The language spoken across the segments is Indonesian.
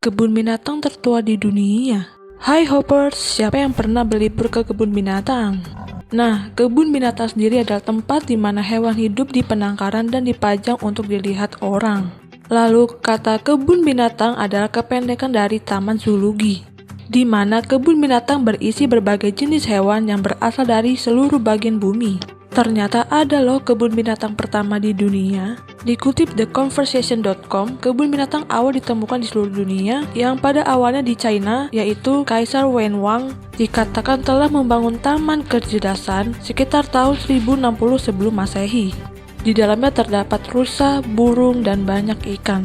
Kebun binatang tertua di dunia. Hai Hoppers, siapa yang pernah berlibur ke kebun binatang? Nah, kebun binatang sendiri adalah tempat di mana hewan hidup di penangkaran dan dipajang untuk dilihat orang. Lalu, kata kebun binatang adalah kependekan dari taman zoologi, di mana kebun binatang berisi berbagai jenis hewan yang berasal dari seluruh bagian bumi. Ternyata ada loh kebun binatang pertama di dunia. Dikutip theconversation.com, kebun binatang awal ditemukan di seluruh dunia yang pada awalnya di China, yaitu Kaisar Wenwang dikatakan telah membangun taman kecerdasan sekitar tahun 1060 sebelum Masehi. Di dalamnya terdapat rusa, burung, dan banyak ikan.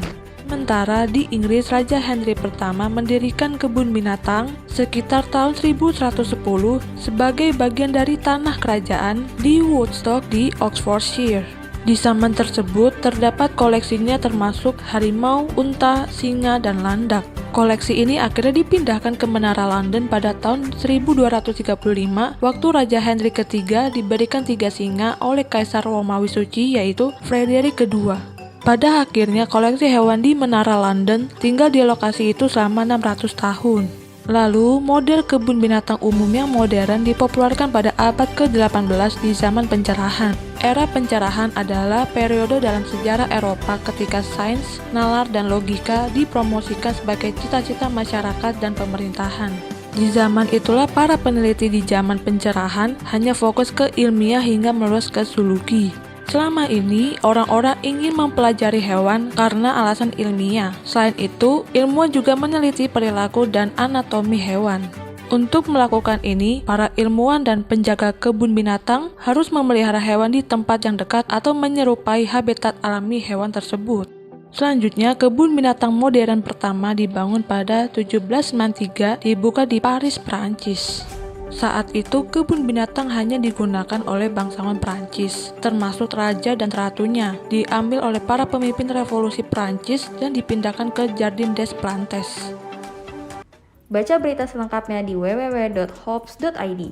Sementara di Inggris, Raja Henry pertama mendirikan kebun binatang sekitar tahun 1110 sebagai bagian dari tanah kerajaan di Woodstock di Oxfordshire. Di taman tersebut terdapat koleksinya termasuk harimau, unta, singa, dan landak. Koleksi ini akhirnya dipindahkan ke Menara London pada tahun 1235 waktu Raja Henry ketiga diberikan 3 singa oleh Kaisar Romawi Suci yaitu Frederick II. Pada akhirnya koleksi hewan di Menara London tinggal di lokasi itu selama 600 tahun. Lalu, model kebun binatang umum yang modern dipopulerkan pada abad ke-18 di zaman pencerahan. Era pencerahan adalah periode dalam sejarah Eropa ketika sains, nalar, dan logika dipromosikan sebagai cita-cita masyarakat dan pemerintahan. Di zaman itulah para peneliti di zaman pencerahan hanya fokus ke ilmiah hingga meluas ke zoologi. Selama ini, orang-orang ingin mempelajari hewan karena alasan ilmiah. Selain itu, ilmuwan juga meneliti perilaku dan anatomi hewan. Untuk melakukan ini, para ilmuwan dan penjaga kebun binatang harus memelihara hewan di tempat yang dekat atau menyerupai habitat alami hewan tersebut. Selanjutnya, kebun binatang modern pertama dibangun pada 1793 dibuka di Paris, Prancis. Saat itu, kebun binatang hanya digunakan oleh bangsawan Prancis, termasuk raja dan ratunya, diambil oleh para pemimpin revolusi Prancis dan dipindahkan ke Jardin des Plantes. Baca berita selengkapnya di www.hops.id.